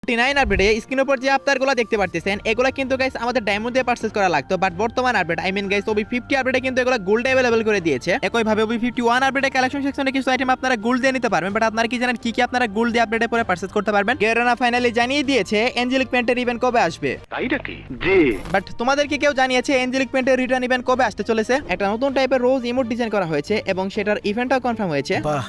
49 আপডেটে স্ক্রিনের উপর যে আফতারগুলো দেখতে পারতেছেন এগুলো কিন্তু গাইস আমাদের ডায়মন্ড দিয়ে পারচেজ করা লাগতো, বাট বর্তমান আপডেট গাইস ওবি 50 আপডেটে কিন্তু এগুলো গোল্ড अवेलेबल করে দিয়েছে। একই ভাবে ওবি 51 আপডেটে কালেকশন সেকশনে কিছু আইটেম আপনারা গোল্ড দিয়ে নিতে পারবেন, বাট আপনারা কি জানেন কি আপনারা গোল্ড দিয়ে আপডেটে পরে পারচেজ করতে পারবেন? গেরানা ফাইনালি জানিয়ে দিয়েছে এঞ্জেলিক পেন্টের ইভেন্ট কবে আসবে। তাই নাকি? জি। বাট তোমাদের কি কেউ জানিয়েছে এঞ্জেলিক পেন্টের রিটার্ন ইভেন্ট কবে আসতে চলেছে? একটা নতুন টাইপের রোজ ইমোট ডিজাইন করা হয়েছে এবং সেটার ইভেন্টটাও কনফার্ম হয়েছে। বাহ,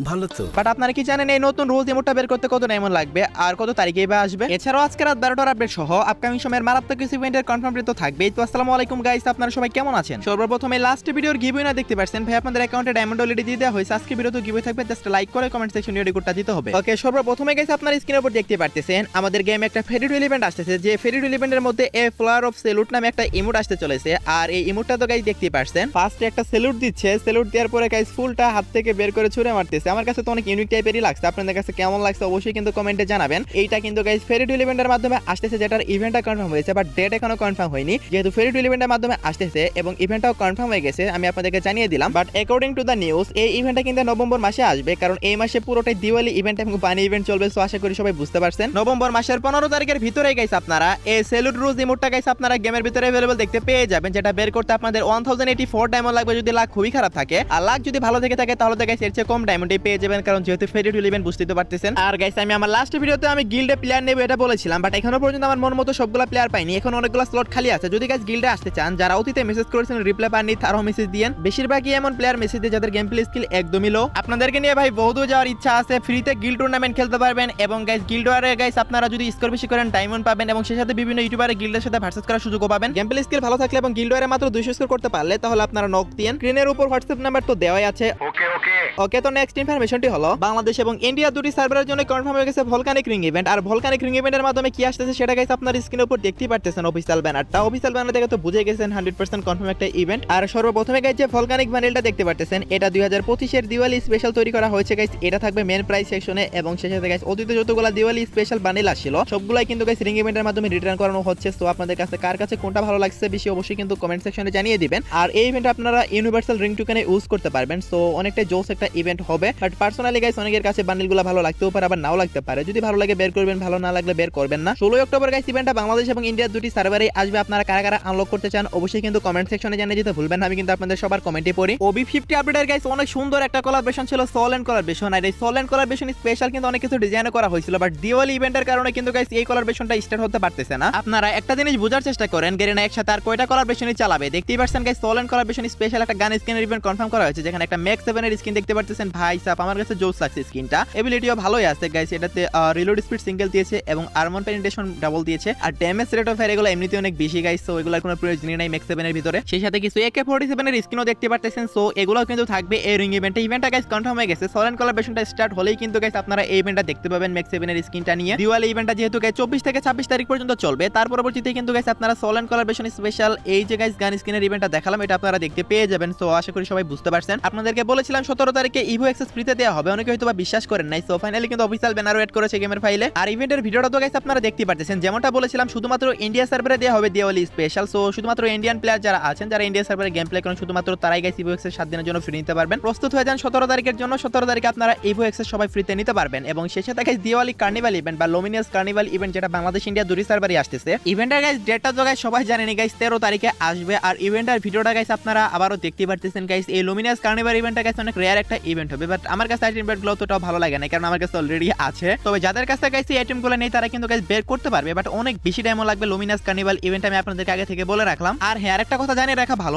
ভালো তো। বাট আপনারা কি জানেন এই নতুন রোজ ইমোটটা বের করতে কত টাইম লাগবে আর কত তারিখে বা আসবে? এছাড়াও আজকে রাত 12টার আপডেট সহ আপকামিং সময়ের মারাত্মক কিছু ইভেন্টের কনফার্ম ডেট তো থাকবেই। তো আসসালামু আলাইকুম গাইস, আপনারা সবাই কেমন আছেন? সর্বপ্রথমে লাস্ট ভিডিওর গিভওয়ে না দেখতে পাচ্ছেন ভাই, আপনাদের অ্যাকাউন্টে ডায়মন্ড অলরেডি দিয়ে দেওয়া হয়েছে। আজকে ভিডিওতে গিভওয়ে থাকবে, জাস্ট লাইক করে কমেন্ট সেকশনে রেকর্ডটা দিতে হবে। ওকে, সর্বপ্রথমে গাইস আপনারা স্ক্রিনের উপর দেখতে পারতেছেন আমাদের গেমে একটা ফেরিডুয়েল ইভেন্ট আসছে, যে ফেরিডুয়েল ইভেন্টের মধ্যে এ ফ্লাওয়ার অফ সেলুট নামে একটা ইমোট আসতে চলেছে। আর এই ইমোটটা তো গাইস দেখতে পাচ্ছেন ফার্স্টে একটা সেলুট দিচ্ছে, সেলুট দেওয়ার পরে গাইস ফুলটা হাত থেকে বের করে ছুঁড়ে মারতেছে। আমার কাছে তো অনেক ইউনিক টাইপেরই লাগছে, আপনাদের কাছে কেমন লাগছে অবশ্যই কিন্তু কমেন্টে জানাবেন। এইটা কিন্তু গাইস ফেরিডুয়েল ইভেন্টের মাধ্যমে আসতেছে, যেটার ইভেন্টটা কনফার্ম হয়েছে, বাট ডেট এখনো কনফার্ম হয়নি। যেহেতু ফেরিডুয়েল ইভেন্টের মাধ্যমে আসতেছে এবং ইভেন্টটাও কনফার্ম হয়ে গেছে, আমি আপনাদেরকে জানিয়ে দিলাম। But according to the news এই ইভেন্টটা কিন্তু নভেম্বর মাসে আসবে, কারণ এই মাসে পুরোটাই দিওয়ালি ইভেন্ট এবং বানি ইভেন্ট চলবে। সো আশা করি সবাই বুঝতে পারছেন নভেম্বর মাসের 15 তারিখের ভিতরে গাইস আপনারা এই সেলুট রোজ ইমোটটা গাইস আপনারা গেমের ভিতরে अवेलेबल দেখতে পেয়ে যাবেন, যেটা বের করতে আপনাদের 1084 ডায়মন্ড লাগবে যদি লাক খুবই খারাপ থাকে। আর লাক যদি ভালো থেকে থাকে তাহলে তো গাইস এর চেয়ে কম ডায়মন্ডে পেয়ে যাবেন, কারণ যেহেতু ফেরিডুয়েল ইভেন্ট বুঝতেই তো পারতেছেন। আর গাইস আমি আমার লাস্ট ভিডিওতে আমি গিল্ডে প্লেয়ার নেব এটা বলেছিলাম, বাট এখনো পর্যন্ত আমার মন মতো সবগুলা প্লেয়ার পাইনি, এখন অনেকগুলো স্লট খালি আছে। যদি গাইস গিল্ডে আসতে চান, যারা অতীতে মেসেজ করেছেন রিপ্লাই পাননি তারাও মেসেজ দিয়েন। বেশিরভাগই এমন প্লেয়ার মেসেজ দিয়ে যাদের গেম প্লে স্কিল একদমই লো। আপনাদেরকে নিয়ে ভাই বহুদূর যাওয়ার ইচ্ছা আছে, ফ্রিতে গিল্ড টুর্নামেন্ট খেলতে পারবেন এবং গাইস গিল্ড ওয়ারে গাইস আপনারা যদি স্কোর বেশি করেন ডায়মন্ড পাবেন এবং সেই সাথে বিভিন্ন ইউটিউবারে গিল্ডের সাথে ভার্সেস করার সুযোগও পাবেন। গেম প্লে স্কিল ভালো থাকলে এবং গিল্ড ওয়ারে মাত্র 200 স্কোর করতে পারলে তাহলে আপনারা নক দিয়েন। স্ক্রিনের উপর হোয়াটসঅ্যাপ নাম্বার তো দেওয়াই আছে। ওকে ওকে ওকে, তো নেক্সট ইনফরমেশনটি হলো বাংলাদেশ এবং ইন্ডিয়া দুটি সার্ভারের জন্য কনফার্ম হয়ে গেছে ভলকানিক রিং ইভেন্ট। আর ভলকানিক রিং ইভেন্টের মাধ্যমে কি আসতেছে সেটা গাইস আপনার স্ক্রিনের উপর দেখতেই পারতেছেন। অফিশিয়াল ব্যানারটা, অফিশিয়াল ব্যানার থেকে তো বুঝে গেছেন 100% কনফার্ম একটা ইভেন্ট। আর সর্বপ্রথমে গাইস যে ভলকানিক বান্ডেলটা দেখতে পারতেছেন এটা 2025 এর দিওয়ালি স্পেশাল তৈরি করা হয়েছে গাইস। এটা থাকবে মেন প্রাইস সেকশনে এবং সেই সাথে গাইস অতীতে যতগুলো দিওয়ালি স্পেশাল বান্ডেল আসছিল সবগুলাই কিন্তু গাইস রিং ইভেন্টের মাধ্যমে রিটার্ন করানো হচ্ছে। সো আপনাদের কাছে কার কাছে কোনটা ভালো লাগছে বেশি অবশ্যই কিন্তু কমেন্ট সেকশনে জানিয়ে দিবেন। আর এই ইভেন্টে আপনারা ইউনিভার্সাল রিং টোকেনে ইউজ করতে পারবেন। সো অনেকটা জোস একটা ইভেন্ট হবে, বাট পার্সোনালি গাইস অনেকের কাছে বান্ডেলগুলো ভালো লাগতেও পারে আবার নাও লাগতে পারে। যদি ভালো লাগে বের করবেন, ভালো না লাগলে বের করবেন না। 16 অক্টোবর গাইস ইভেন্টটা বাংলাদেশ এবং ইন্ডিয়ার দুটি সার্ভারে আসবে। আপনারা কারা কারা আনলক করতে চান অবশ্যই কিন্তু কমেন্ট সেকশনে জানিয়ে দিতে ভুলবেন না, আমি কিন্তু আপনাদের সবার কমেন্টে পড়ি। ওবি 50 আপডেটের গাইস অনেক সুন্দর একটা কোলাবরেশন ছিল, সোল এন্ড কোলাবরেশন। আর এই সোল এন্ড কোলাবরেশন স্পেশাল কিন্তু অনেক কিছু ডিজাইন করা হয়েছিল, বাট দিওয়ালি ইভেন্টের কারণে কিন্তু গাইস এই কোলাবরেশনটা স্টার্ট হতে পারতেছে না। আপনারা একটা জিনিস বোঝার চেষ্টা করেন, গেরিনা একসাথে আর কয়টা কোলাবরেশনই চালাবে? দেখতেই পাচ্ছেন guys soul and collaboration special একটা গান স্কিনের ইভেন্ট কনফার্ম করা হয়েছে, যেখানে একটা ম্যাক্স 7 এর স্কিন দেখতে পারতেছেন। ভাই সাপ আমার কাছে জোস লাগছে স্কিনটা, এবিলিটিও ভালোই আছে গাইস। এটাতে রিলোড স্পিড সিঙ্গেল দিয়েছে এবং আর্মর পেনিট্রেশন ডাবল দিয়েছে, আর ড্যামেজ রেট অফ ফায়ার এগুলো এমনিতে অনেক বেশি গাইস। সো এগুলোর কোনো প্রয়োজনই নাই ম্যাক্স 7 এর ভিতরে। সেই সাথে কিছু AK-47 এর স্কিনও দেখতে পারতেছেন। সো এগুলোও কিন্তু থাকবে এই রিং ইভেন্টে। ইভেন্টটা গাইস কনফার্ম হয়ে গেছে। সোল এন্ড কোলাবরেশনটা স্টার্ট হলেই কিন্তু গাইস আপনারা এই ইভেন্টটা দেখতে পাবেন ম্যাক্স 7 এর স্কিনটা নিয়ে। দিওয়ালি ইভেন্টটা যেহেতু গাইস 24 থেকে 26 তারিখ পর্যন্ত চলবে, তার পরবর্তীতে কিন্তু গাইস আপনারা সোল এন্ড কোলাবরেশন স্পেশাল এই যে গাইস গান স্কিনের ইভেন্টটা দেখালাম এটা আপনারা দেখতে পেয়ে যাবেন। সো আশা করি সবাই বুঝতে পারছেন। আপনাদেরকে বলেছিলাম 17 তারিখে ইভো অ্যাক্সেস ফ্রিতে দেওয়া হবে, অনেকে হয়তো বা বিশ্বাস করেন নাই। সো ফাইনালি কিন্তু অফিশিয়াল ব্যানার এড করেছে গেমের ফাইলে। আর ইভেন্টের ভিডিওটা তো গাইস আপনারা দেখতে পারতেছেন, যেমনটা বলেছিলাম শুধুমাত্র ইন্ডিয়া সার্ভারে দেওয়া হবে দিওয়ালি স্পেশাল। সো শুধুমাত্র ইন্ডিয়ান প্লেয়ার যারা আছেন, যারা ইন্ডিয়া সার্ভারে গেম প্লে করেন, শুধুমাত্র তারাই গাইস ইভো অ্যাক্সেস 7 দিনের জন্য ফ্রি নিতে পারবেন। প্রস্তুত হয়ে যান 17 তারিখের জন্য। 17 তারিখে আপনারা ইভো অ্যাক্সেস সবাই ফ্রিতে নিতে পারবেন এবং সেই সাথে গাইস দিওয়ালি কার্নিভাল ইভেন্ট বা লুমিনিয়াস কার্নিভাল ইভেন্ট, যেটা বাংলাদেশ ইন্ডিয়া দুটি সার্ভারে আসতেছে। ইভেন্টের গাইস ডেটটা তো গাইস সবাই জানেনি গাইস 13 তারিখে আসবে। আর ইভেন্টের ভিডিওটা গাইস আপনারা আবারও দেখতে পারতেছেন গাইস। এই লুমিনিয়াস কার্নিভাল ইভেন্টটা গাইস অনেক রেয়ার একটা ইভেন্ট হবে, বাট আমার কাছে আইটেম গুলো তোটাও ভালো লাগে না, কারণ আমার কাছে অলরেডি আছে। তবে যাদের কাছে গাইস এই আইটেমগুলো নেই তারা কিন্তু গাইস বের করতে পারবে, বাট অনেক বেশি টাইমও লাগবে। লুমিনাস কার্নিভাল ইভেন্ট আমি আপনাদেরকে আগে থেকে বলে রাখলাম। আর হ্যাঁ, আরেকটা কথা জানিয়ে রাখা ভালো,